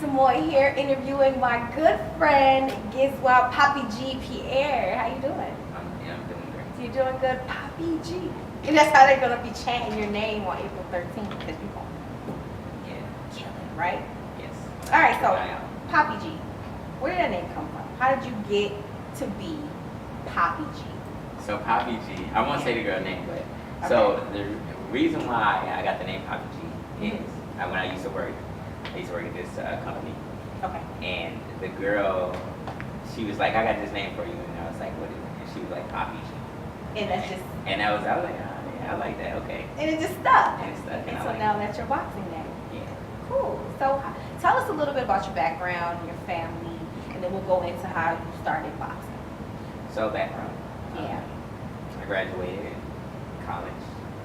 Samoy here, interviewing my good friend Giezwa, Papi G, Pierre. How you doing? I'm doing great. You're doing good, Papi G. And that's how they're gonna be chanting your name on April 13th because you're gonna kill it, right? Yes. All right, so Papi G, where did that name come from? How did you get to be Papi G? So Papi G, I won't say the girl name, but so the reason why I got the name Papi G is when I used to work at this company. Okay. And the girl, she was like, I got this name for you, and I was like, what is it? And she was like, Papi G. And that's just. And I was like, oh, yeah, I like that. Okay. And it just stuck. And it stuck. And so now that's your boxing name. Yeah. Cool. So tell us a little bit about your background, your family, and then we'll go into how you started boxing. So background. Yeah. I graduated college,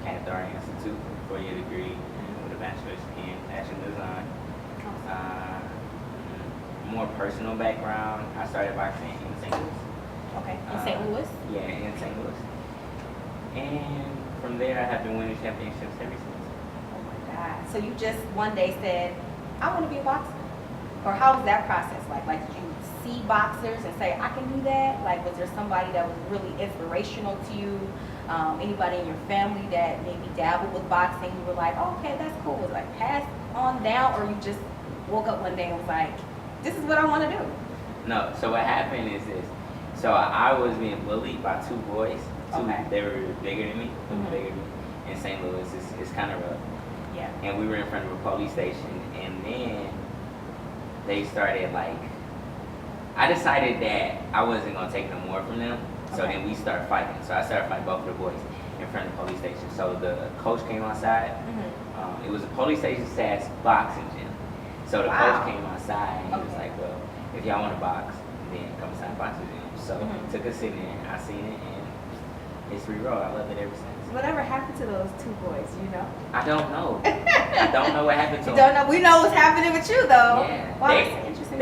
Canadian Institute, 4-year degree with a bachelor's in fashion design. More personal background. I started boxing in St. Louis. Okay. In St. Louis? Yeah, in St. Louis. And from there, I have been winning championships ever since. Oh my God. So you just one day said, I want to be a boxer? Or how was that process like? Like, did you see boxers and say, I can do that? Like, was there somebody that was really inspirational to you? Anybody in your family that maybe dabbled with boxing? You were like, oh, okay, that's cool. Was it like passed on down? Or you just woke up one day and was like, this is what I want to do? No, so what happened is this. So I was being bullied by two boys. They were bigger than me, bigger than me. In St. Louis, it's kind of rough. Yeah. And we were in front of a police station, and then they started like, I decided that I wasn't gonna take no more from them. So then we started fighting. So I started fighting both of the boys in front of the police station. So the coach came outside. It was a police station / boxing gym. So the coach came outside and he was like, well, if y'all want to box, then come inside boxing gym. So he took us in there, I seen it, and it's re-roll. I love it ever since. Whatever happened to those two boys, you know? I don't know. I don't know what happened to them. Don't know. We know what's happening with you, though. Yeah. Wow, that's interesting.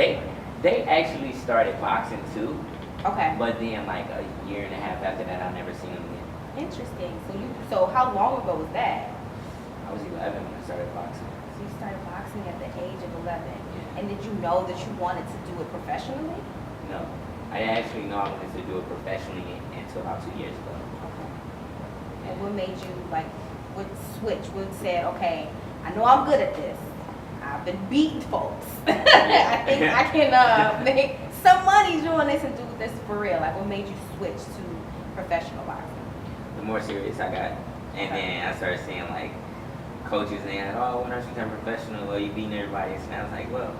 They actually started boxing too. Okay. But then like a year and a half after that, I never seen them again. Interesting. So how long ago was that? I was 11 when I started boxing. So you started boxing at the age of 11. And did you know that you wanted to do it professionally? No. I actually know I wanted to do it professionally until about 2 years ago. Okay. And what made you what switch? What said, okay, I know I'm good at this. I've been beating folks. I think I can make some money doing this and do this for real. Like, what made you switch to professional boxing? The more serious I got, and then I started seeing like coaches saying, "Oh, when are you turn professional? Well, you beating everybody." And I was like, "Well,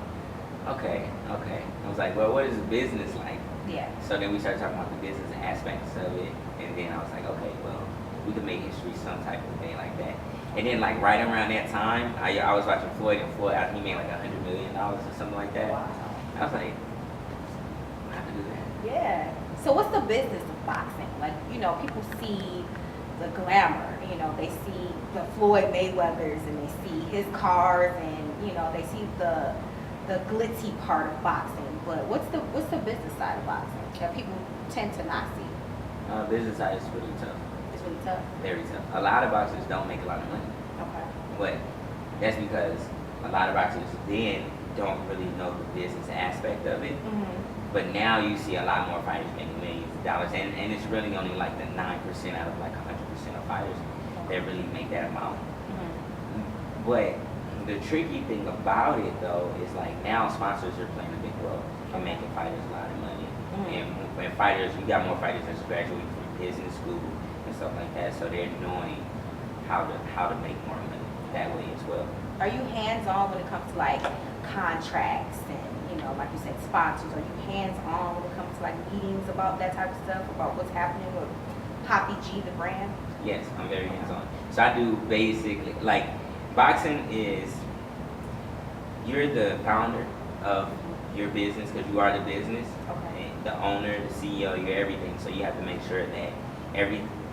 okay." I was like, "Well, what is business like?" Yeah. So then we started talking about the business aspects of it, and then I was like, "Okay, well, we could make history some type of thing like that." And then like right around that time, I was watching Floyd, and Floyd, he made like $100 million or something like that. Wow. I was like, I have to do that. Yeah. So what's the business of boxing? Like, you know, people see the glamour. You know, they see the Floyd Mayweathers and they see his cars, and you know, they see the glitzy part of boxing. But what's the business side of boxing that people tend to not see? Business side is really tough. It's really tough. Very tough. A lot of boxers don't make a lot of money. Okay. But that's because a lot of boxers then don't really know the business aspect of it. But now you see a lot more fighters making millions of dollars, and it's really only like the 9% out of like 100% of fighters that really make that amount. But the tricky thing about it though is like now sponsors are playing a big role in making fighters a lot of money. And fighters, you got more fighters that's graduating from business school and stuff like that, so they're knowing how to make more money that way as well. Are you hands-on when it comes to like contracts and, you know, like you said, sponsors? Are you hands-on when it comes to like meetings about that type of stuff, about what's happening with Papi G, the brand? Yes, I'm very hands-on. So I do basically, like, boxing is, you're the founder of your business because you are the business. Okay. The owner, the CEO, you're everything. So you have to make sure that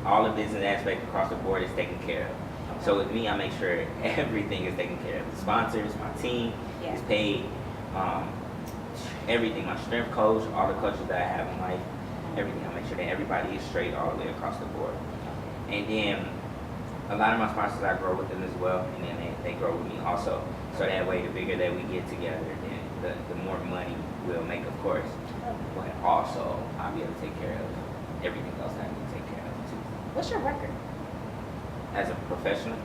all the business aspects across the board is taken care of. Okay. So with me, I make sure everything is taken care of. The sponsors, my team is paid, everything, my strength coach, all the coaches that I have in life, everything. I make sure that everybody is straight all the way across the board. And then a lot of my sponsors, I grow with them as well, and then they grow with me also. So that way, the bigger that we get together, then the more money we'll make, of course. But also, I'll be able to take care of everything else that I need to take care of too. What's your record? As a professional,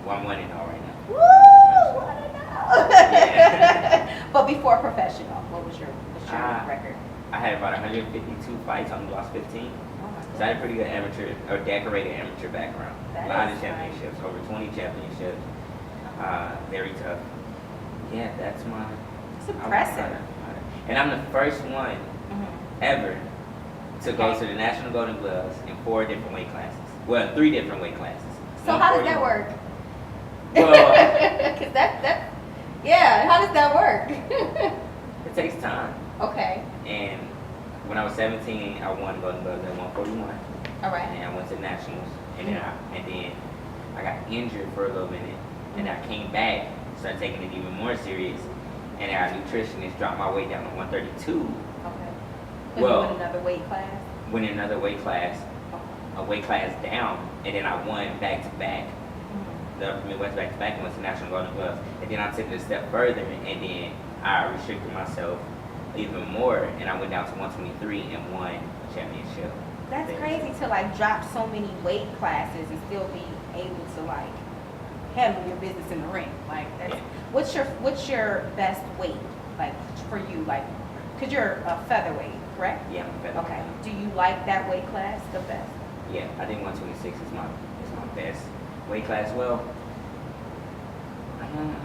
well, I'm 1-0 right now. Woo! I don't know. Yeah. But before professional, what's your record? I had about 152 fights. I only lost 15. Oh my So I had a pretty good amateur or decorated amateur background. That A lot is of championships, over 20 championships. Very tough. Yeah, that's my. It's impressive. And I'm the first one ever to go Okay. to the National Golden Gloves in 4 different weight classes. Well, 3 different weight classes. So how does that work? Well, Cause yeah, how does that work? it takes time. Okay, And when I was 17, I won Golden Gloves at 141. all right. And I went to nationals, and then I got injured for a little minute, and I came back, started taking it even more serious, and our nutritionist dropped my weight down to 132. Okay. Well- You win another weight class? Went in another weight class, Okay. a weight class down, and then I won back to back, Mhm. the Upper Midwest back to back, and went to National Golden Gloves. And then I took it a step further, and then I restricted myself even more, and I went down to 123 and won a championship. That's there. crazy to like drop so many weight classes and still be able to like handle your business in the ring. Like that's, Yeah. what's your best weight like for you? Like, cause you're a featherweight, correct? Yeah, I'm better. Okay. Do you like that weight class the best? Yeah, I think 126 is my best weight class. Well,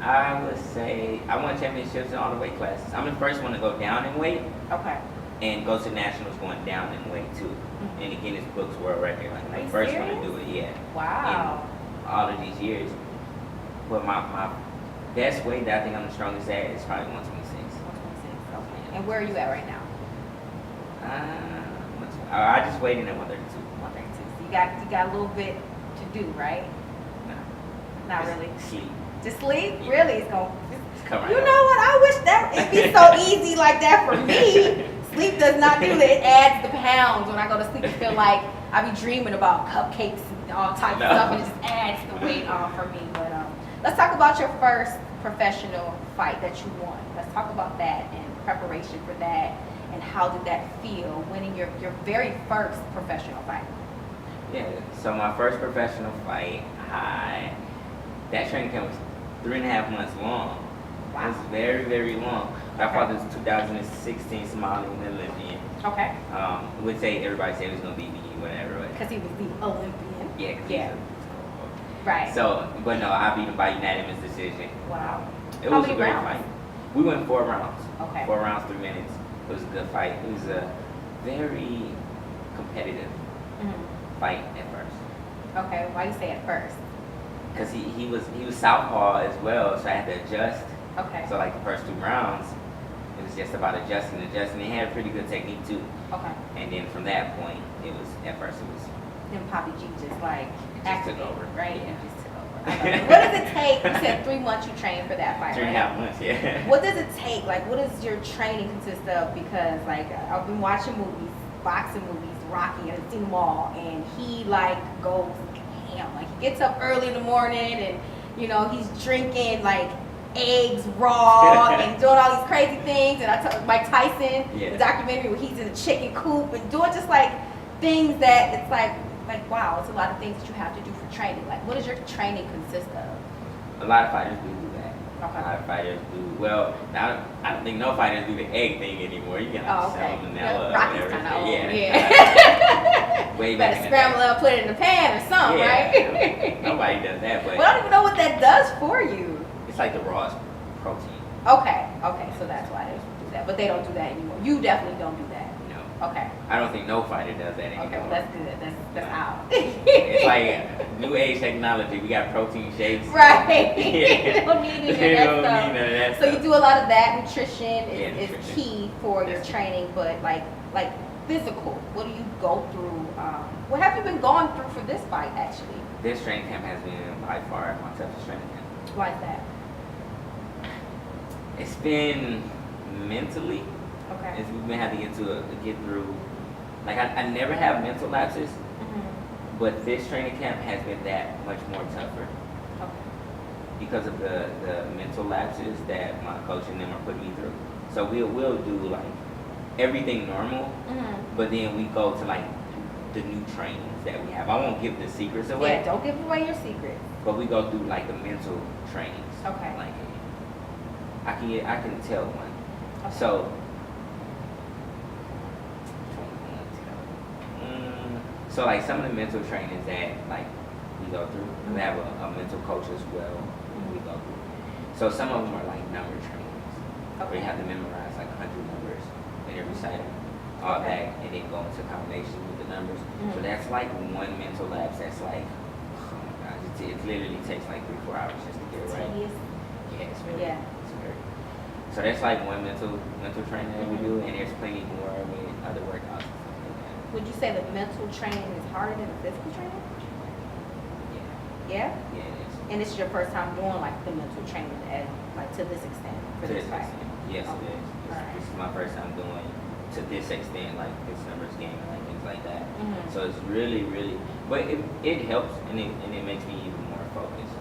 I would say I won championships in all the weight classes. I'm the first one to go down in weight Okay. and go to nationals going down in weight too. Mhm. And the Guinness Books World Record, like Are the you first one to serious? do it. Yeah. Wow. In all of these years. But my best weight that I think I'm the strongest at is probably 126. 126. Okay. And where are you at right now? I just weighed in at 132. 132. So you got a little bit to do, right? Nah, Not just really. Sleep. Just sleep? Yeah. Really? It's gonna. Just come right You up. know what? I wish that it'd be so easy like that for me. Sleep does not do that. It adds the pounds. When I go to sleep, I feel like I be dreaming about cupcakes and all types No. of stuff, and it just adds the weight on for me. But let's talk about your first professional fight that you won. Let's talk about that and preparation for that, and how did that feel winning your very first professional fight? Yeah, so my first professional fight, that training camp was 3.5 months long. It was very, very long. I fought this 2016 Somalian Olympian. Okay. Would say everybody said it was gonna be me, whatever. But Because he was the Olympian. yeah, 'cause Yeah. he's Right. so, but no, I beat him by unanimous decision. Wow. It How was a many great rounds? fight. We went 4 rounds. Okay. 4 rounds, 3 minutes. It was a good fight. It was a very competitive Mhm. fight at first. Okay. Why you say it first? Cause he was southpaw as well, so I had to adjust. Okay. So like the first 2 rounds, it was just about adjusting. He had a pretty good technique too. Okay. And then from that point, at first it was Then Papi G just like Just activated, took over. right? Yeah. It just took over. I love it. What does it take? You said 3 months you trained for that fight, 3.5 right? months, yeah. What does it take? Like, what does your training consist of? Because like I've been watching movies, boxing movies, Rocky, and I've seen them all, and he like goes ham. Like he gets up early in the morning, and you know he's drinking like eggs raw and doing all these crazy things. And I took Mike Tyson, Yeah. the documentary where he's in a chicken coop and doing just like things that it's like wow, it's a lot of things that you have to do for training. Like, what does your training consist of? A lot of fighters do that. Okay. A lot of fighters do. Well, now I don't think no fighters do the egg thing anymore. You can have Oh, okay. salmonella Yeah, or Rocky's whatever. kind of old. Yeah. Yeah. Way Better back in the scramble day. it up, put it in the pan or something, Yeah. right? Nobody does that, but Well, I don't even know what that does for you. it's like the rawest protein. Okay, so that's why they do that. But they don't do that anymore. You definitely don't do that. No. Okay. I don't think no fighter does that anymore. Okay, well, that's good. That's out. It's like new age technology. We got protein shakes. Right. Yeah. You don't need any of They that don't stuff. need none of that So you stuff. do a lot of that. Nutrition Yeah, is nutrition. key for your Yes. training, but like physical. What do you go through? What have you been going through for this fight actually? This training camp has been by far my toughest training camp. Why is that? It's been mentally, Okay. we've been having to get through. Like I never have mental lapses, Mhm. but this training camp has been that much more tougher Okay. because of the mental lapses that my coach and them are putting me through. So we'll do like everything normal, but then we go to like the new trainings that we have. I won't give the secrets away. Yeah, don't give away your secrets. But we go through like the mental trainings. Okay. Like I can tell one. Okay. So so like some of the mental trainings that like we go through, we have a mental coach as well. We go through. So some of them are like number trainings. Where you have to memorize like 100 numbers and then recite them all back and then go into combination with the numbers. So that's like one mental lapse that's like, oh my gosh, it literally takes like 3-4 hours just to get it right. Yeah, it's very, it's very. So that's like one mental training that we do, and there's plenty more with other workouts and stuff like that. Would you say the mental training is harder than the physical training? Yeah? Yeah, it is. And this is your first time doing like the mental training at like to this extent for this fight? Yes, it is. This is my first time doing to this extent, like this numbers game and like things like that. So it's really, really, but it helps and it makes me even more focused.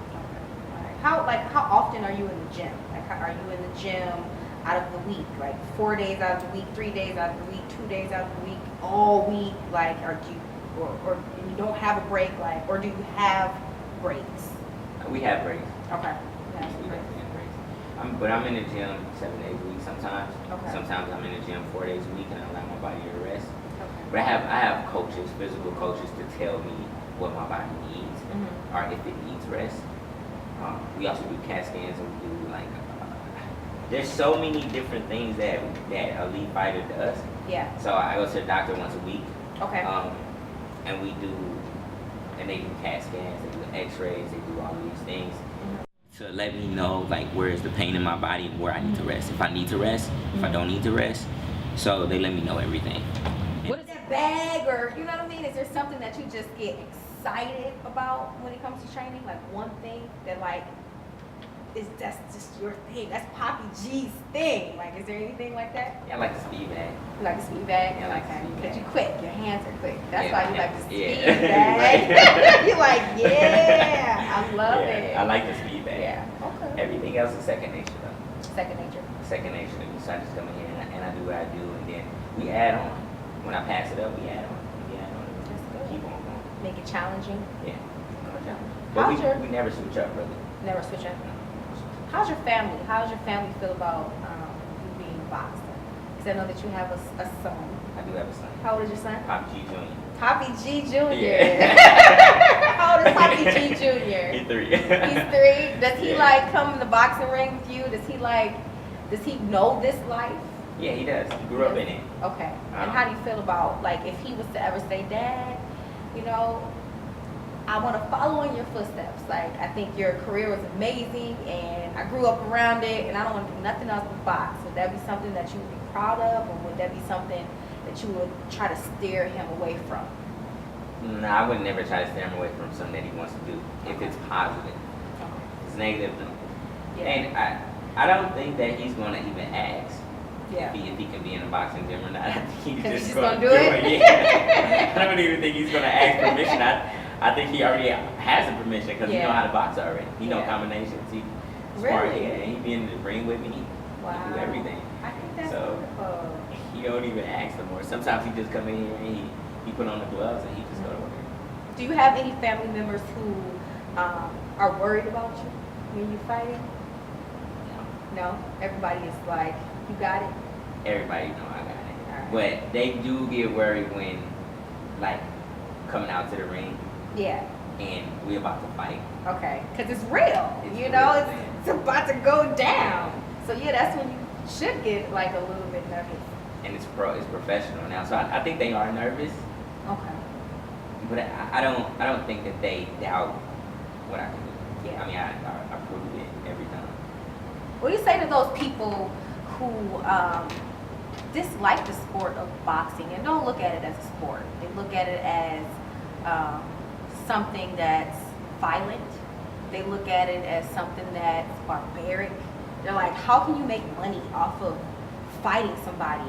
Alright. How often are you in the gym? Like are you in the gym out of the week? Like 4 days out of the week, 3 days out of the week, 2 days out of the week, all week? Like or do you or you don't have a break, like, or do you have breaks? We have breaks. Okay. We definitely have breaks. But I'm in the gym 7 days a week sometimes. Okay. Sometimes I'm in the gym 4 days a week and I allow my body to rest. Okay. But I have coaches, physical coaches, to tell me what my body needs or if it needs rest. We also do CAT scans and we do like there's so many different things that elite fighter does. Yeah. So I go to the doctor once a week. Okay. And they do CAT scans, they do X-rays, they do all of these things to let me know like where is the pain in my body and where I need to rest. If I need to rest, if I don't need to rest. So they let me know everything. What is that bag, or you know what I mean? Is there something that you just get excited about when it comes to training? Like one thing that like that's just your thing. That's Papi G's thing. Like, is there anything like that? Yeah, I like the speed bag. You like the speed bag? Yeah, I like the speed Because bag. you quick. Your hands are quick. That's Yeah, why you like the speed yeah. bag. You're like, yeah, I love it. I like the speed bag. Yeah. Okay. Everything else is second nature though. Second nature. Second nature to me. So I just come in here and I do what I do and then we add on. When I pass it up, we add on. We add on. That's good. Keep on going. Make it challenging. Yeah. But we never switch up, really. Never switch up. How's your family? How does your family feel about you being a boxer? Because I know that you have a son. I do have a son. How old is your son? Papi G Jr. Papi G Jr. Yeah. How old is Papi G Jr.? He's 3. He's 3. Does he like come in the boxing ring with you? Does he know this life? Yeah, he does. He grew up in it. Okay. And how do you feel about, like, if he was to ever say, Dad, you know, I want to follow in your footsteps. Like, I think your career was amazing, and I grew up around it, and I don't want to do nothing else but box. Would that be something that you would be proud of, or would that be something that you would try to steer him away from? No, I would never try to steer him away from something that he wants to do. If it's positive. If it's negative, no. Yeah. And I don't think that he's going to even ask Yeah. if he can be in a boxing gym or not. I think he's just gonna going do to it? Yeah. I don't even think he's going to ask permission. I think he already has the permission because he Yeah. know how to box already. He know Yeah. combinations. He Really? Yeah, he be in the ring with me. Wow. He do everything. I think that's So, wonderful. He don't even ask no more. Sometimes he just come in here and he put on the gloves and he just go to work. Do you have any family members who are worried about you when you're fighting? No? Everybody is like, you got it? Everybody know I got it. Alright. But they do get worried when, like, coming out to the ring Yeah. and we about to fight. Okay. Because it's real. It's you know, real, it's about to go down. So, yeah, that's when you should get, like, a little bit nervous. And it's professional now. So I think they are nervous. Okay. But I don't think that they doubt what I can do. Yeah. I mean, I prove it every time. What do you say to those people who dislike the sport of boxing and don't look at it as a sport? They look at it as something that's violent. They look at it as something that's barbaric. They're like, how can you make money off of fighting somebody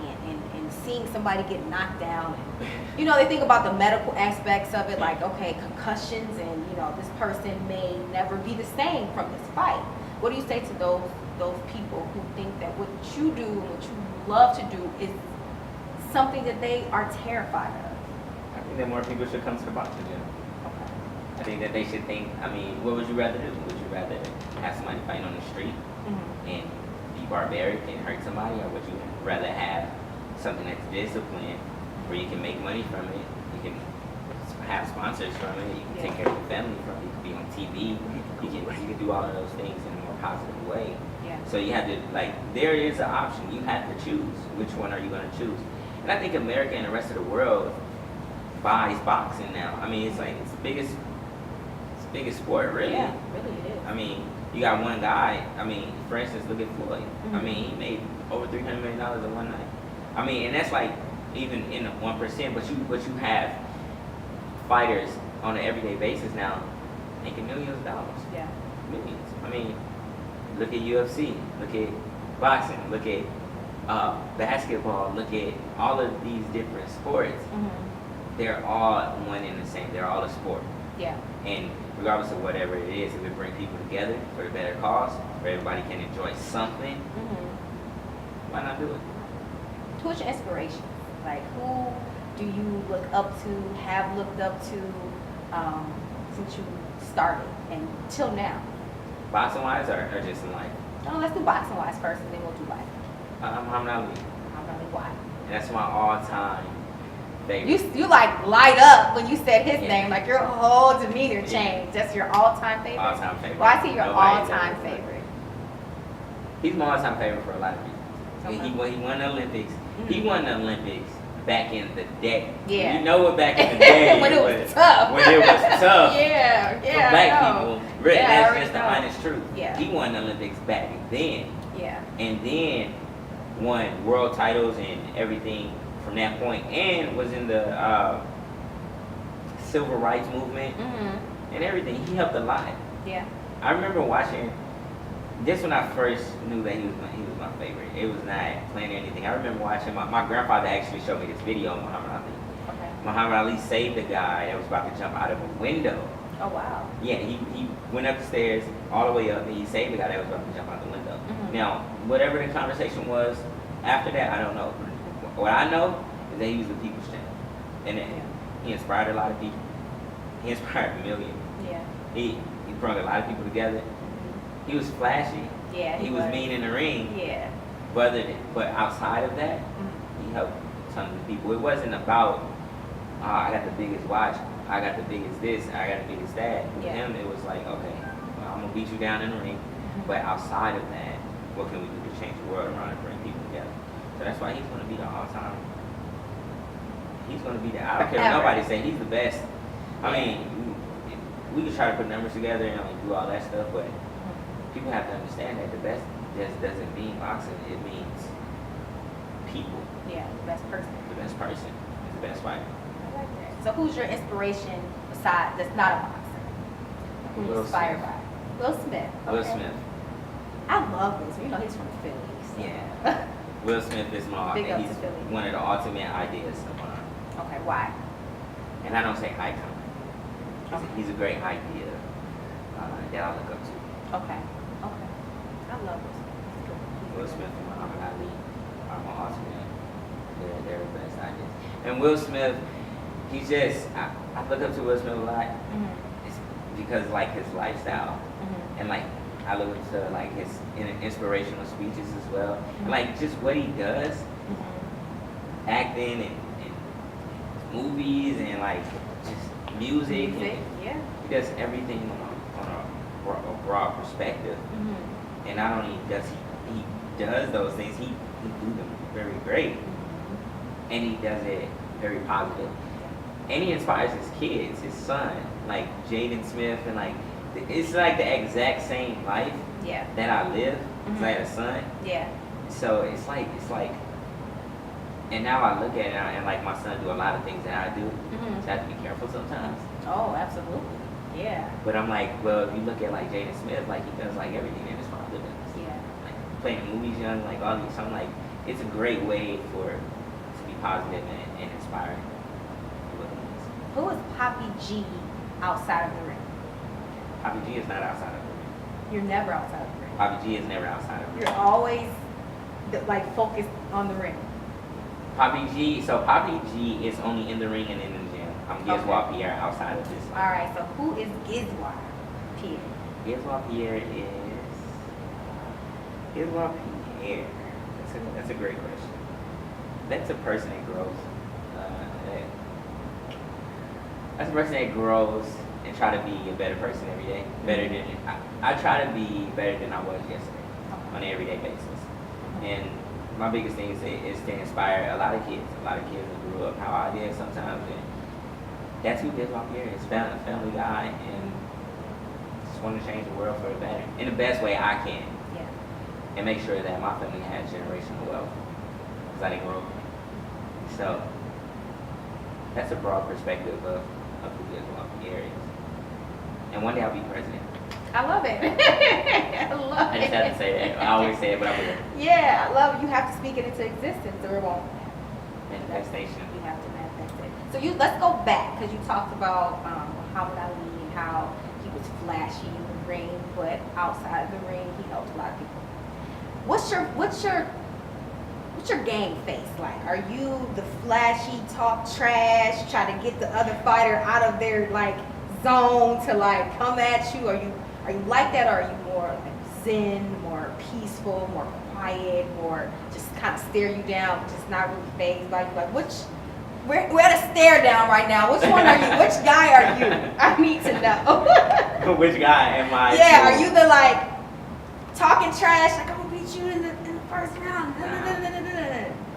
and seeing somebody get knocked down? And, you know, they think about the medical aspects of it, like, okay, concussions, and, you know, this person may never be the same from this fight. What do you say to those those people who think that what you do and what you love to do is something that they are terrified of? I think that more people should come to the boxing gym. Okay. I think that they should think, I mean, what would you rather do? Would you rather have somebody fighting on the street and be barbaric and hurt somebody, or would you rather have something that's disciplined where you can make money from it, you can have sponsors from it, you can take care of your family from it, you can be on TV, you can do all of those things in a more positive way. Yeah. So you have to, like, there is an option. You have to choose. Which one are you going to choose? And I think America and the rest of the world buys boxing now. I mean, it's like it's the biggest sport, really. Yeah, really it is. I mean, you got one guy. I mean, for instance, look at Floyd. I mean, he made over $300 million in one night. I mean, and that's like even in the 1%. But you have fighters on an everyday basis now making millions of dollars. Yeah. Millions. I mean, look at UFC. Look at boxing. Look at basketball. Look at all of these different sports. They're all one and the same. They're all a sport. Yeah. And regardless of whatever it is, if it brings people together for a better cause, where everybody can enjoy something, why not do it? Who's your inspiration? Like, who do you look up to, have looked up to since you started and till now? Boxing wise or just in life? Oh, let's do boxing wise first, and then we'll do life. Muhammad Ali. Why? And that's my all-time favorite. You like light up when you said his Yeah. name, like your whole demeanor changed. That's your all-time favorite? All-time favorite. Why is he your Nobody's all-time ever- favorite? He's my all-time favorite for a lot of reasons. Okay. He won the Olympics. He won the Olympics back in the day. Yeah. You know what back in the day When it was tough. When it was tough. Yeah, For yeah. black I know. people. Really, Yeah, I that's already just the know. honest truth. Yeah. He won the Olympics back then. Yeah. And then won world titles and everything from that point, and was in the civil rights movement and everything. He helped a lot. Yeah. I remember watching this when I first knew that he was my favorite. It was not planned or anything. I remember watching my grandfather actually showed me this video of Muhammad Ali. Okay. Muhammad Ali saved a guy that was about to jump out of a window. Oh wow. Yeah, he went up the stairs all the way up, and he saved the guy that was about to jump out the window. Now, whatever the conversation was after that, I don't know. What I know is that he was the people's champ, and that he inspired a lot of people. He inspired millions. Yeah. He brought a lot of people together. He was flashy. Yeah. He was mean in the ring. Yeah. But outside of that, he helped tons of people. It wasn't about, I got the biggest watch, I got the biggest this, I got the biggest that. With him, it was like, okay, well, I'm gonna beat you down in the ring. But outside of that, what can we do to change the world around and bring people together? So that's why he's gonna be the all-time. He's gonna be the. I don't care what nobody say. He's the best. I mean, we can try to put numbers together and like, do all that stuff, but people have to understand that the best just doesn't mean boxing. It means people. Yeah. The best person. The best person is the best fighter. I like that. So who's your inspiration besides that's not a boxer? Who you Will inspired Smith. by? Will Smith. Will Okay. Smith. I love Will Smith. You know he's from Philly. So. Yeah. Will Smith is Big up he's to Philly. one of the ultimate ideas of mine. Okay. Why? And I don't say icon. He's a great idea that I look up to. Okay. Okay. I love Will Smith. Will Smith and Muhammad Ali are my ultimate. They're the best ideas. And Will Smith, he's just, I look up to Will Smith a lot. It's because like his lifestyle. And like I look up to like his inspirational speeches as well. And like just what he does, acting and movies and like just music. And Yeah. he does everything on a broad perspective. And not only does he does those things, he do them very great. And he does it very positive. And he inspires his kids, his son, like Jaden Smith, and like it's like the exact same life that I live. It's like a son. Yeah. So it's like, and now I look at it and like my son do a lot of things that I do. So I have to be careful sometimes. Oh, absolutely. Yeah. But I'm like, well, if you look at like Jaden Smith, like he does like everything that his father does. Yeah. Like playing movies young, like all these. So I'm like, it's a great way to be positive and inspiring. Who is Papi G outside of the ring? Papi G is not outside of the ring. You're never outside of the ring. Papi G is never outside of the ring. You're always like focused on the ring. Papi G, so Papi G is only in the ring and in the gym. I'm Giezwa Okay. Pierre outside of this. All right. So who is Giezwa? Pierre. Giezwa Pierre is Giezwa Pierre. That's a great question. That's a person that grows. That's a person that grows and try to be a better person every day. Better than I try to be better than I was yesterday on an everyday basis. And my biggest thing is to inspire a lot of kids. A lot of kids that grew up how I did sometimes, and that's who Giezwa Pierre is. A family guy, and just want to change the world for the better in the best way I can. Yeah. And make sure that my family has generational wealth, because I didn't grow up. So that's a broad perspective of who Giezwa Pierre is. And one day I'll be president. I love it. I love I it. just have to say that. I always say it, but I will. Yeah, I love it. You have to speak it into existence or it won't. Manifestation. You have to manifest it. So let's go back because you talked about Muhammad Ali and how he was flashy in the ring, but outside the ring he helped a lot of people. What's your game face like? Are you the flashy, talk trash, try to get the other fighter out of their like zone to like come at you? Are you like that, or are you more like zen, more peaceful, more quiet, more just kind of stare you down, just not really fazed by you? Like we're at a stare down right now. Which one are you? Which guy are you? I need to know. Which guy am I? Yeah, are you the like talking trash, like I'm gonna beat you in the first round?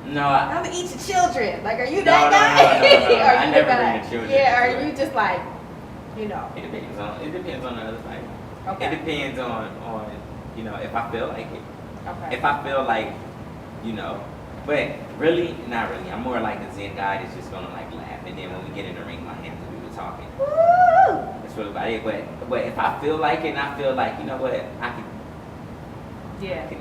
No, I'm gonna eat your children. Like, are you that guy? No. Are I you never the bring guy? the children. Yeah, into are it. you just like, you know? It depends on the other fighter. Okay. It depends on if I feel like it. Okay. If I feel like, but really, not really. I'm more like a zen guy that's just gonna like laugh, and then when we get in the ring, my hands will be talking. Woo! That's really about it. But if I feel like it, and I feel like what, I can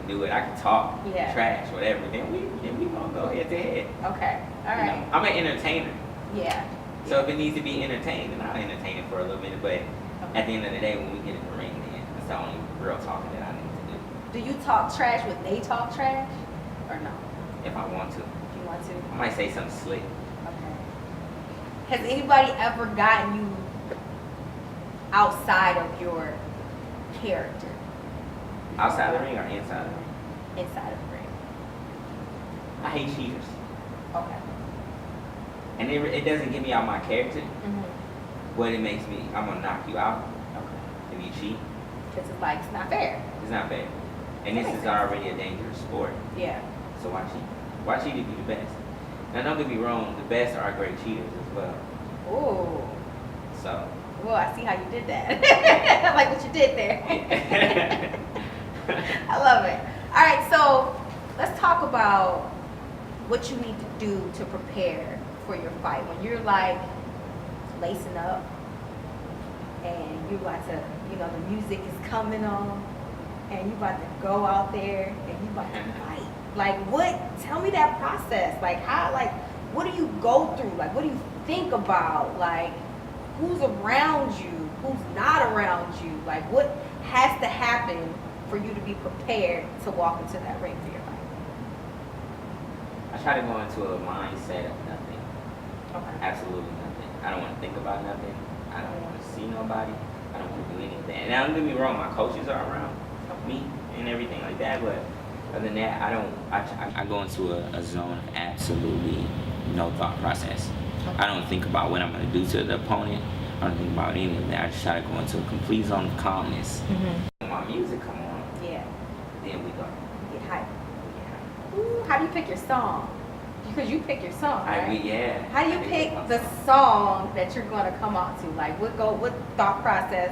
do it. I can talk, Yeah. trash, whatever. Then we gonna go head to head. Okay. All right. I'm an entertainer. Yeah. So if it needs to be entertained, then I'll entertain it for a little minute. But at the end of the day, when we get in the ring, then that's the only real talking that I need to do. Do you talk trash when they talk trash, or no? If I want to, If you want to. I might say something slick. Okay. Has anybody ever gotten you outside of your character? Outside the ring or inside the ring? Inside of the ring. I hate cheaters. Okay. And it doesn't get me out my character, Mm-hmm. but it makes me, I'm gonna knock you out Okay. if you cheat. Because it's like, it's not fair. It's not fair. And this That is makes sense. already a dangerous sport. Yeah. So why cheat? Why cheat if you're the best? Now don't get me wrong, the best are great cheaters as well. Ooh. So. Well, I see how you did that. I like what you did there. I love it. All right, so let's talk about what you need to do to prepare for your fight. When you're like lacing up and you about to, the music is coming on and you about to go out there and you about to fight. Like tell me that process. Like what do you go through? Like what do you think about? Like who's around you? Who's not around you? Like what has to happen for you to be prepared to walk into that ring for your fight? I try to go into a mindset of nothing. Okay. Absolutely nothing. I don't want to think about nothing. I don't want to see nobody. I don't want to do anything. And now, don't get me wrong, my coaches are around me and everything like that, but other than that, I go into a zone of absolutely no thought process. I don't think about what I'm going to do to the opponent. I don't think about any of that. I just try to go into a complete zone of calmness. Mm-hmm. When my music come on, Yeah. then we go. Get hyped. Ooh, how do you pick your song? Because you pick your song, right? Yeah. How do you pick the song that you're going to come out to? Like, what thought process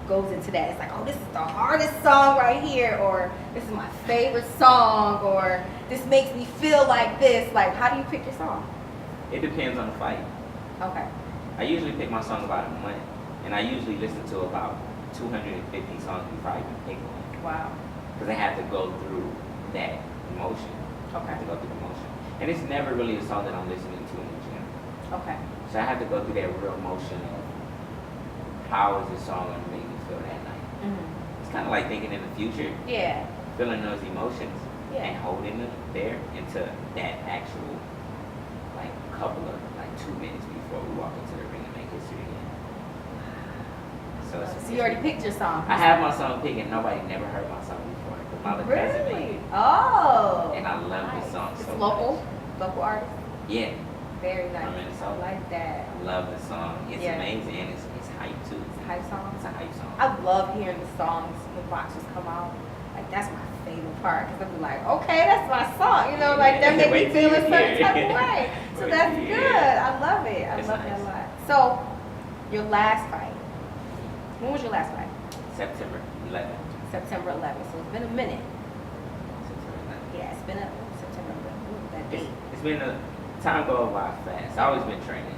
goes into that? It's like, oh, this is the hardest song right here, or this is my favorite song, or this makes me feel like this. Like, how do you pick your song? It depends on the fight. Okay. I usually pick my song about a month, and I usually listen to about 250 songs before I even pick one. Wow. Because I have to go through that emotion. I have to go through the emotion. And it's never really a song that I'm listening to in the gym. Okay. So I have to go through that real emotion of how is this song going to make me feel that night. Mm-hmm. It's kind of like thinking in the future, Yeah. feeling those emotions and Yeah. holding them there into that actual like couple of like 2 minutes before we walk into the ring and make history again. So, So you already picked your song. I have my song picked and nobody never heard my song before because my little cousin made Really? it. Oh. And I love nice. this song It's so local, much. local artist. Yeah, Very nice. from Minnesota. I like that. I love the song. It's Yeah. amazing and it's hype too. It's a hype song. It's a hype song. I love hearing the songs when boxers come out. Like that's my favorite part because I'll be like, okay, that's my song. You know, like that make me Wait till feel a you certain hear type it. of way. So Wait that's till you good. hear it. I love it. I It's love it nice. a lot. So your last fight. When was your last fight? September 11th. September 11th. So it's been a minute. September 11th. Yeah, it's been a September 11th. Ooh, that date. It's been a time go by fast. I've always been training,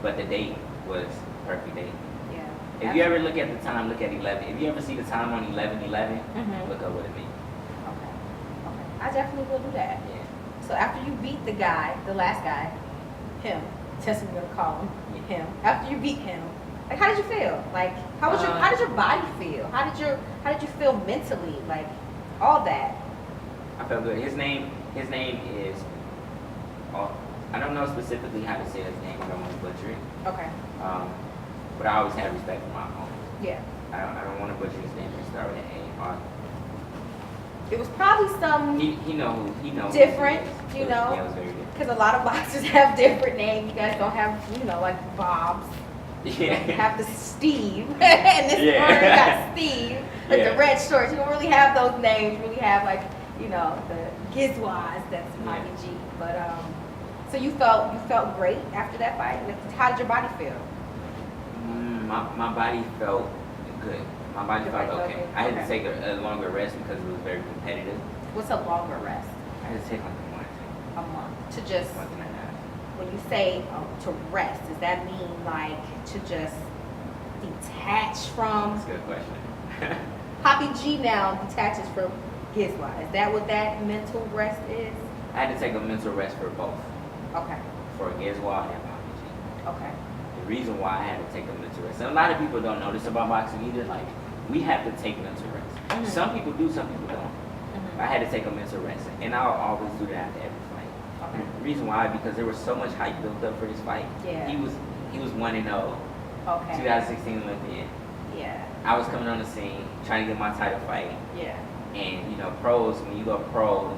but the date was perfect date. Yeah. If you ever look at the time, look at 11. If you ever see the time on 11:11, Mhm. look up what it means. Okay. Okay. I definitely will do that. Yeah. So after you beat the guy, the last guy, him, Tessa, we're gonna call him him. After you beat him, like how did you feel? Like how did your body feel? How did you feel mentally? Like all that. I felt good. His name is. Oh, I don't know specifically how to say his name. I don't want to butcher it. Okay. But I always have respect for my opponent. Yeah. I don't want to butcher his name. It start with an A. It was probably some He knows different, who he you is. know? Yeah, it was very different. because a lot of boxers have different names. You guys don't have, like Bob's. You Yeah. have the Steve, and this Yeah. one got Steve, like Yeah. the red shorts. You don't really have those names. You really have like, the Giezwas. That's Papi G. But so you felt great after that fight. Like, how did your body feel? My body felt good. My body Your felt body felt okay. good? I had to Okay. take a longer rest because it was very competitive. What's a longer rest? I had to take like A month to just. a month and a half. When you say to rest, does that mean like to just detach from That's a good question. Papi G now detaches from Giezwa? Is that what that mental rest is? I had to take a mental rest for both, Okay. for Giezwa and Papi G. Okay. The reason why I had to take a mental rest, and a lot of people don't know this about boxing either, like, we have to take mental rest. Mhm. Some people do, some people don't. Mhm. I had to take a mental rest, and I'll always do that after every fight. Okay. The reason why, because there was so much hype built up for this fight. Yeah. He was 1-0, Okay. 2016 Olympian. Yeah. I was coming on the scene, trying to get my title fight. Yeah. And, pros, when you go pro,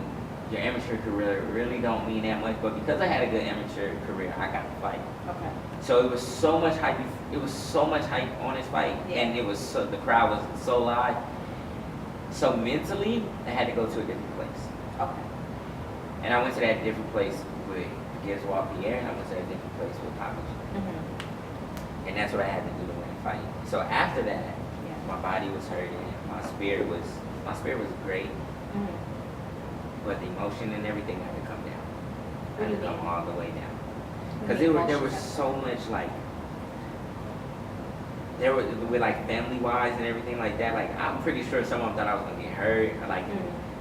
your amateur career really don't mean that much. But because I had a good amateur career, I got the fight. Okay. So it was so much hype. It was so much hype on this fight, Yeah. and the crowd was so live. So mentally, I had to go to a different place. Okay. And I went to that different place with Giezwa, Pierre, and I went to that different place with Papi. Mhm. And that's what I had to do to win the fight. So after that, Yeah. my body was hurting. My spirit was great, Mhm. but the emotion and everything had to come down. What Had do to you come mean? all the way down. What Because do you mean there was emotion? so much like with like family wise and everything like that. Like I'm pretty sure some of them thought I was gonna get hurt or like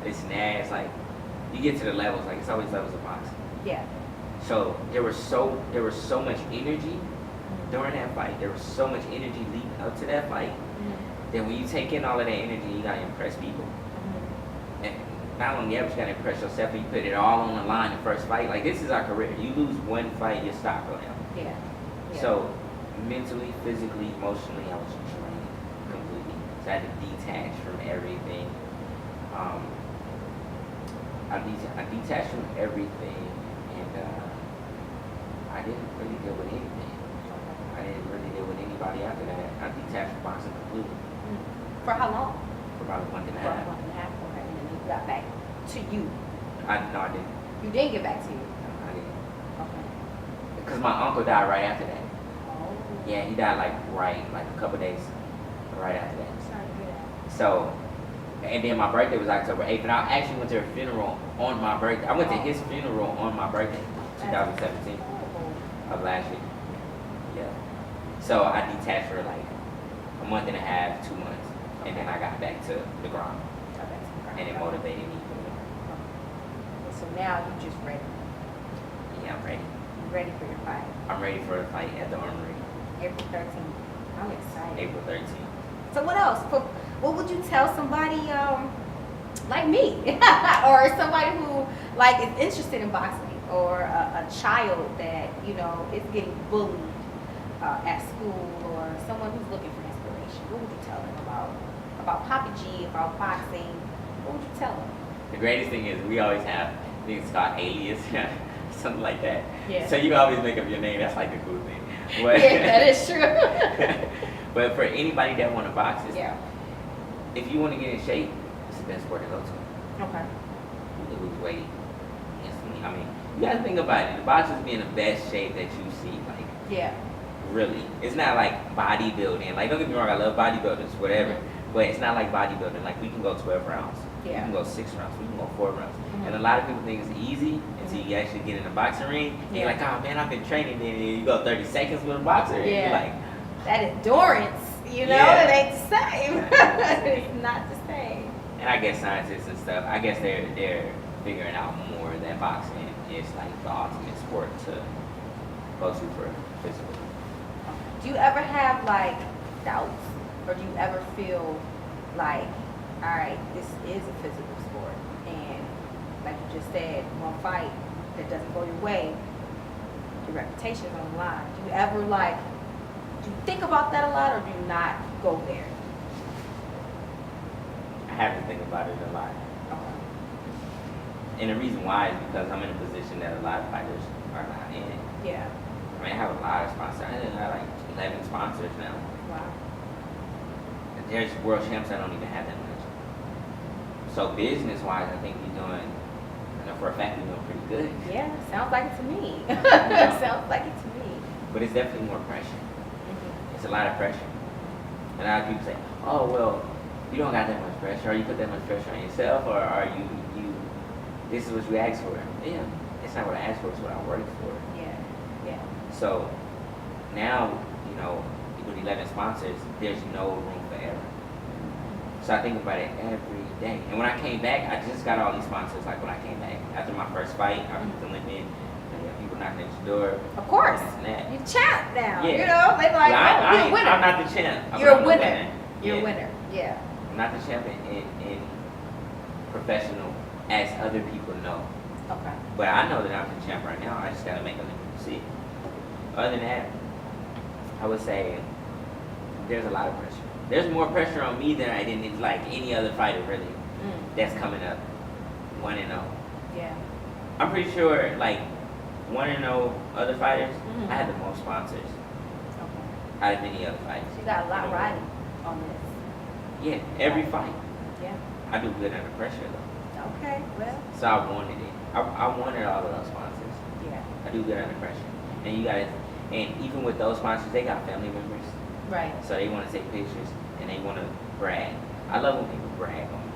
this and that. It's like you get to the levels, like it's always levels of boxing. Yeah. So there was so much energy during that fight. There was so much energy leading up to that fight. Then when you take in all of that energy, you gotta impress people. And not only that, but you gotta impress yourself and you put it all on the line the first fight. Like this is our career. You lose one fight, your stock go down. Yeah. Yeah. So mentally, physically, emotionally, I was drained completely. So I had to detach from everything. I detached from everything, and I didn't really deal with anything. I didn't really deal with anybody after that. I detached from boxing completely For how long? for about a month and a For a half. month and a half. Okay. And then you got back to you. No, I didn't. You didn't get back to you. No, I didn't. Okay. Because my uncle died right after that. Oh. Yeah, he died like a couple days right after that. Sorry to hear that. So, and then my birthday was October 8th, and I actually went to a funeral on my birthday. I went to his funeral on my birthday, 2017 of last year. Yeah. So I detached for like a month and a half, 2 months, and then I got back to the grind, and it motivated me more. So now you just ready. Yeah, I'm ready. You ready for your fight. I'm ready for a fight at the Armory, April 13th. I'm excited. April 13th. So what else? What would you tell somebody like me, or somebody who like is interested in boxing, or a child that is getting bullied at school, or someone who's looking for inspiration? What would you tell them about Papi G, about boxing? What would you tell them? The greatest thing is we always have things called alias, something like that. Yeah. So you can always make up your name. That's like the cool thing. But, Yeah, that is true. but for anybody that want to box, Yeah. if you want to get in shape, it's the best sport to go to. Okay. You lose weight instantly. I mean, you got to think about it. The boxers be in the best shape that you see. Like, Yeah. really. It's not like bodybuilding. Like, don't get me wrong, I love bodybuilders, whatever. Mhm. But it's not like bodybuilding. Like, we can go 12 rounds. We Yeah. can go 6 rounds. We can go 4 rounds. Mhm. And a lot of people think it's easy until you actually get in the boxing ring. And you're Yeah. like, oh man, I've been training. Then you go 30 seconds with a boxer. And you're Yeah. like, That endurance, Yeah. it ain't the same. It's not the same. and I guess scientists and stuff, I guess they're figuring out more that boxing is like the ultimate sport to go to for physical. Do you ever have like doubts, or do you ever feel like, all right, this is a physical sport, and like you just said, one fight that doesn't go your way, your reputation's on the line. Do you ever do you think about that a lot, or do you not go there? I have to think about it a lot. Okay. And the reason why is because I'm in a position that a lot of fighters are not in. Yeah. I mean, I have a lot of sponsors. I think I have like 11 sponsors now. Wow. There's world champs that don't even have that much. So business-wise, I think we're doing, I know for a fact we're doing pretty good. Yeah, sounds like it to me. Sounds like it to me. But it's definitely more pressure. Mhm. It's a lot of pressure. And a lot of people say, oh, well, you don't got that much pressure, or you put that much pressure on yourself, or are you this is what you asked for. Yeah, it's not what I asked for, it's what I worked for. Yeah. Yeah. So now, with 11 sponsors, there's no room for error. So I think about it every day. And when I came back, I just got all these sponsors. Like when I came back after my first fight, I beat the limit. People knocking at your door. Of course. This and that. You champ now. Yeah. They like, Well, you're a winner. I'm not the champ. You're a I'm winner. You're a Yeah. winner. Yeah. I'm not the champ in professional, as other people know. Okay. But I know that I'm the champ right now. I just gotta make other people see it. Other than that, I would say there's a lot of pressure. There's more pressure on me than I didn't like any other fighter really. That's coming up 1-0. Yeah. I'm pretty sure like 1-0 other fighters, Mhm. I had the most sponsors Okay. out of any other fighters. So you got a lot riding on this. Yeah, every fight. Yeah. I do good under pressure though. Okay. Well. So I wanted it. I wanted all of those sponsors. Yeah. I do good under pressure. And you guys, and even with those sponsors, they got family members. Right. So they want to take pictures and they want to brag. I love when people brag on me.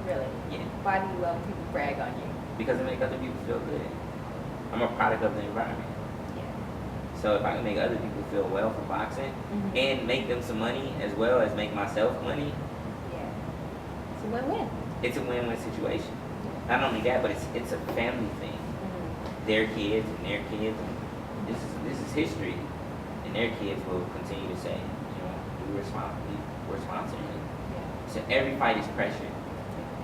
Really. Yeah. Why do you love when people brag on you? Because it makes other people feel good. I'm a product of the environment. Yeah. So if I can make other people feel well from boxing Mhm. and make them some money as well as make myself money, Yeah. It's a win-win. it's a win-win situation. Not only that, but it's a family thing. Mhm. Their kids and their kids. This is history, and their kids will continue to say, we're sponsoring you. Yeah. So every fight is pressure.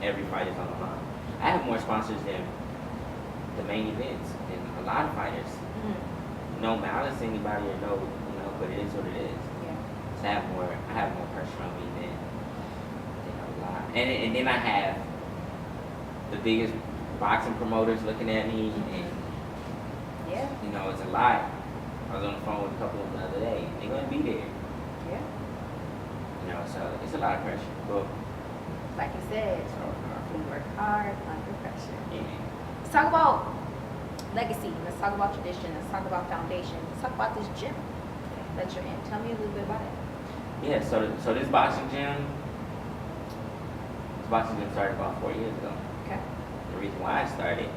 Every fight is on the line. I have more sponsors than the main events than a lot of fighters. Mhm. No malice to anybody or no, but it is what it is. Yeah. So I have more pressure on me than a lot. And then I have the biggest boxing promoters looking at me, and Yeah. it's a lot. I was on the phone with a couple of them the other day. They're gonna be there. Yeah. So it's a lot of pressure. But Like you said, we work hard under pressure. yeah. Let's talk about legacy. Let's talk about tradition. Let's talk about foundation. Let's talk about this gym that you're in. Tell me a little bit about it. Yeah, so this boxing gym started about 4 years ago. Okay. The reason why I started,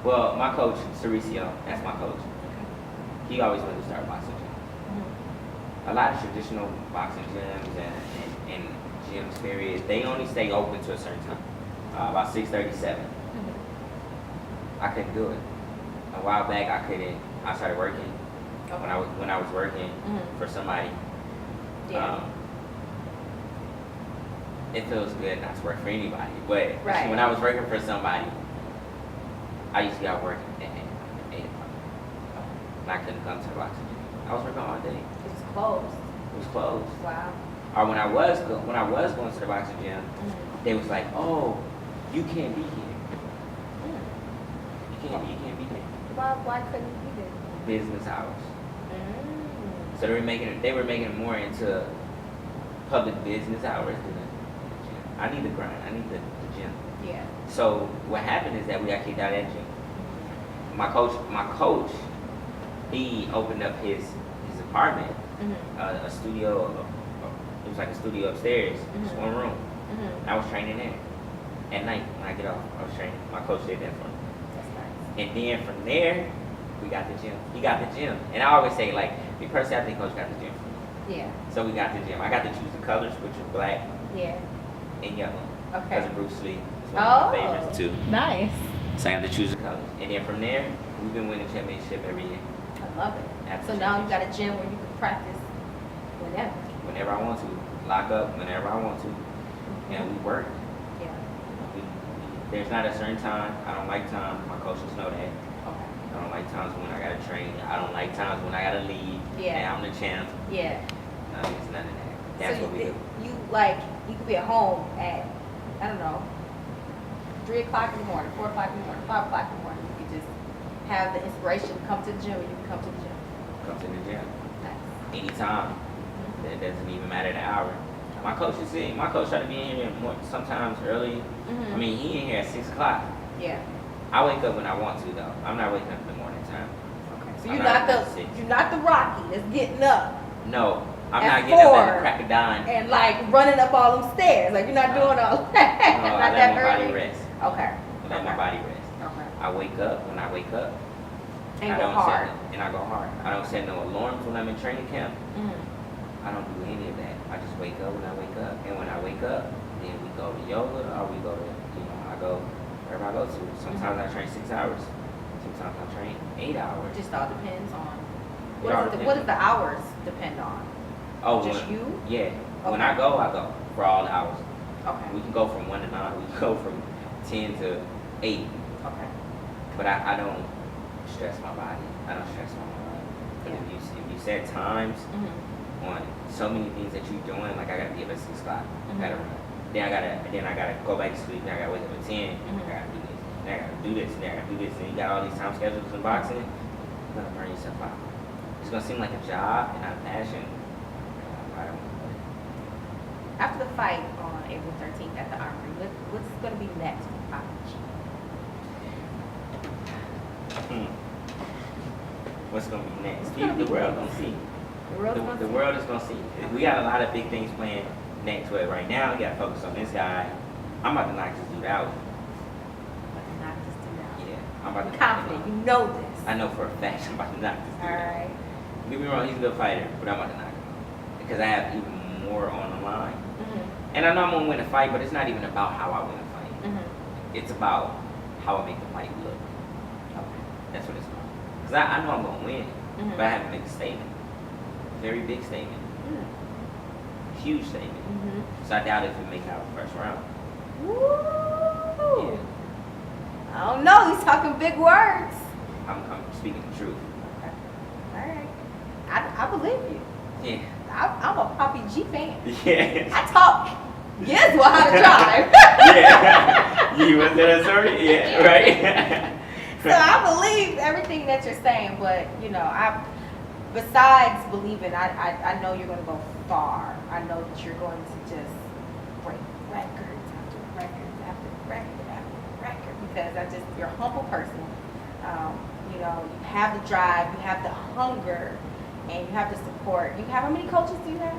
well, my coach, Cericio, that's my coach. He always wanted to start a boxing gym. Mm-hmm. A lot of traditional boxing gyms and gyms, period, they only stay open to a certain time, about 6:37. Mm-hmm. I couldn't do it. A while back, I couldn't. I started working. When I was working Mhm. for somebody, Yeah. it feels good not to work for anybody. But Right. when I was working for somebody, I used to get work at 8 o'clock. And I couldn't come to the boxing gym. I was working all day. It was closed. It was closed. Wow. Or when I was going to the boxing gym, Mm-hmm. they was like, "Oh, you can't be here. Mm. You can't be here. Why couldn't you be there? Business hours." Mm. So they were making it more into public business hours than the gym. I need the grind. I need the gym. Yeah. So what happened is that we got kicked out of that gym. My coach, he opened up his apartment, Mm-hmm. a studio. It was like a studio upstairs, just Mhm. one room. Mm-hmm. I was training there. At night when I get off, I was training. My coach did that for me. That's nice. And then from there, we got the gym. He got the gym. And I always say, like, me personally, I think coach got the gym for me. Yeah. So we got the gym. I got to choose the colors, which are black Yeah. and yellow. Okay. Because of Bruce Lee. It's one of my Oh. favorites too. Nice. So I have to choose the colors. And then from there, we've been winning championship every year. I love it. After So now you got a gym where you can practice whenever. Whenever I want to. Lock up whenever I want to. And we work. Yeah. There's not a certain time. I don't like time. My coaches know that. Okay. I don't like times when I gotta train. I don't like times when I gotta leave. Yeah. And I'm the champ. Yeah. No, it's none of that. That's so what we do. You like you could be at home at I don't know 3 o'clock in the morning, 4 o'clock in the morning, 5 o'clock in the morning. You could just have the inspiration to come to the gym. And you can come to the gym. Come to the gym Nice. anytime. It doesn't even matter the hour. My coach try to be in here more, sometimes early. Mhm. I mean, he in here at 6 o'clock. Yeah. I wake up when I want to though. I'm not waking up in the morning time. Okay. So I'm you're not not up at 6. you're not the Rocky that's getting up No, I'm At not getting up 4. at the crack of dawn. and like running up all them stairs. Like you're not No. doing all that. No, not I that let my early. body rest. Okay. I let my body rest. Okay. I wake up when I wake up. And I go don't hard. and I go hard. I don't set no alarms when I'm in training camp. Mhm. I don't do any of that. I just wake up when I wake up. And when I wake up, then we go to yoga or we go to, I go wherever I go to. Sometimes I train 6 hours. Sometimes I train 8 hours. It just all depends on. It all What does the hours depend on? Oh, Just when, you? Yeah. When Okay. I go for all the hours. Okay. We can go from 1 to 9. We can go from 10 to 8. Okay. But I don't stress my body. I don't stress my mind. But Yeah. if you set times Mhm. on so many things that you're doing, like I gotta be up at 6 o'clock. Mhm. Gotta run. Then I gotta go back to sleep. Then I gotta wake up at 10. Mhm. I gotta do this. Then I gotta do this. Then I gotta do this. And you got all these time schedules in boxing. You're gonna burn yourself out. It's gonna seem like a job and not a passion. I don't. After the fight on April 13th at the Armory, what's going to be next for Papi? What's gonna be next? What's gonna The be world next? gonna see. The world's gonna The see. world is gonna see. We got a lot of big things planned next. But right now, we gotta focus on this guy. I'm about to knock this dude out. But knock this dude out. Yeah, I'm about You're to. confident. You know this. I know for a fact I'm about to knock this dude All out. right. Don't get me wrong, he's a good fighter, but I'm about to knock him out because I have even more on the line. Mhm. And I know I'm gonna win a fight, but it's not even about how I win a fight. Mhm. It's about how I make the fight look. Okay. That's what it's about. Cause I know I'm gonna win, Mhm. but I have to make a statement. Very big statement. Mm. Huge statement. Mhm. So I doubt if we make out the first round. Woo! Yeah. I don't know. He's talking big words. I'm speaking the truth. Okay. All right. I believe you. Yeah. I'm a Papi G fan. Yeah. I taught Giezwa how to drive. Yeah. You went to that story? Yeah, right? So I believe everything that you're saying, but besides believing, I know you're gonna go far. I know that you're going to just break records after records after record after record because you're a humble person. You have the drive, you have the hunger, and you have the support. How many coaches do you have?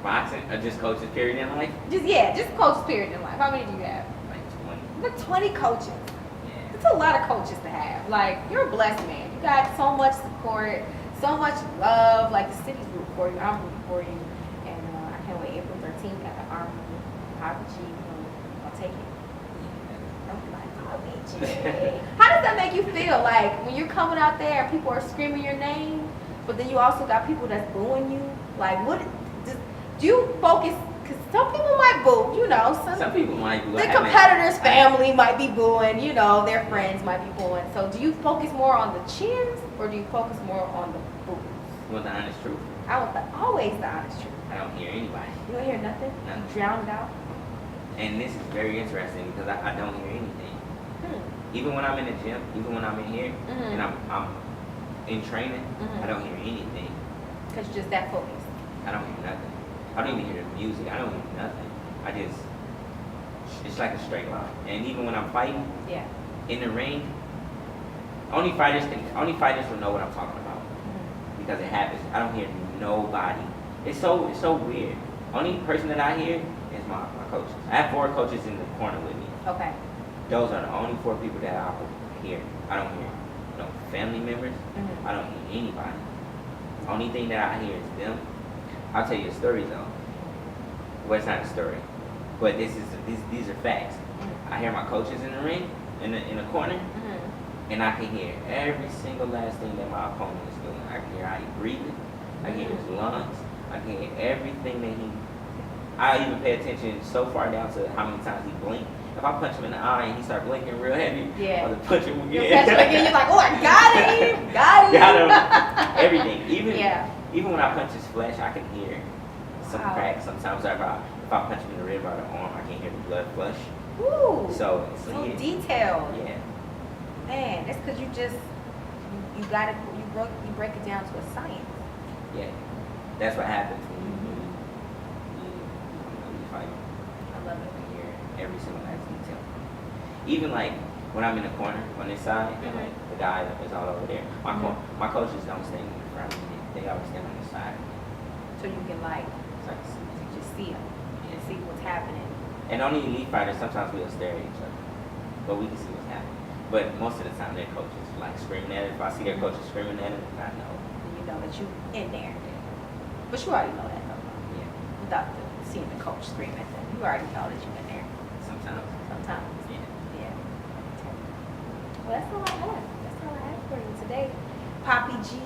Boxing or just coaches period in life? Just coaches period in life. How many do you have? Like 20. Like 20 coaches. Yeah. It's a lot of coaches to have. Like, you're a blessed man. You got so much support, so much love. Like, the city's rooting for you. I'm rooting for you. And I can't wait. April 13th at the Armory. Papi G, I'll take it. Don't be like, Papi G. How does that make you feel? Like, when you're coming out there and people are screaming your name, but then you also got people that's booing you? Like, do you focus Because some people might boo, you know. Some people might boo. The competitor's family might be booing, you know, their friends might be booing. So do you focus more on the cheers or do you focus more on the boos? You want the honest truth? I want always the honest truth. I don't hear anybody. You don't hear nothing? Nothing. You drown it out? And this is very interesting because I don't hear anything. Even when I'm in the gym, even when I'm in here, and I'm in training, I don't hear anything. Because you're just that focused. I don't hear nothing. I don't even hear the music. I don't hear nothing. It's like a straight line. And even when I'm fighting, Yeah. in the ring, only fighters will know what I'm talking about because it happens. I don't hear nobody. It's so weird. Only person that I hear is my coaches. I have 4 coaches in the corner with me. Okay. Those are the only 4 people that I hear. I don't hear no family members. I don't hear anybody. Only thing that I hear is them. I'll tell you a story though. Well, it's not a story, but these are facts. I hear my coaches in the ring, in the corner, and I can hear every single last thing that my opponent is doing. I can hear how he's breathing. I can hear his lungs. I can hear everything that I even pay attention so far down to how many times he blinked. If I punch him in the eye and he start blinking real heavy, yeah. I'll punch him again. You punch him again, you're like, oh, I got him, got him. Got him. Everything. Even when I punch his flesh, I can hear some cracks. Sometimes if I punch him in the rib or the arm, I can hear the blood flush. Ooh. So detailed. Yeah. Man, that's because you break it down to a science. Yeah. That's what happens when you fight. I love it. You hear every single last detail. Even like when I'm in the corner on this side, and like the guy that is all over there, my coaches don't stand in front of me. They always stand on the side. So you can like So I can see. just see them and see what's happening. And only elite fighters, sometimes we'll stare at each other, but we can see what's happening. But most of the time, their coaches like screaming at it. If I see their coaches screaming at it, I know. And you know that you in there. But you already know that, though. Yeah. Without seeing the coach scream at them, you already know that you're in there. Sometimes. Sometimes. Yeah. Well, that's all I have. That's all I have for you today. Papi G,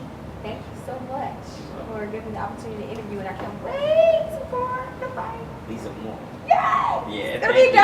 thank you so much for giving me the opportunity to interview, and I can't wait for the fight. Lisa Moore. Yay! Yeah. There we go!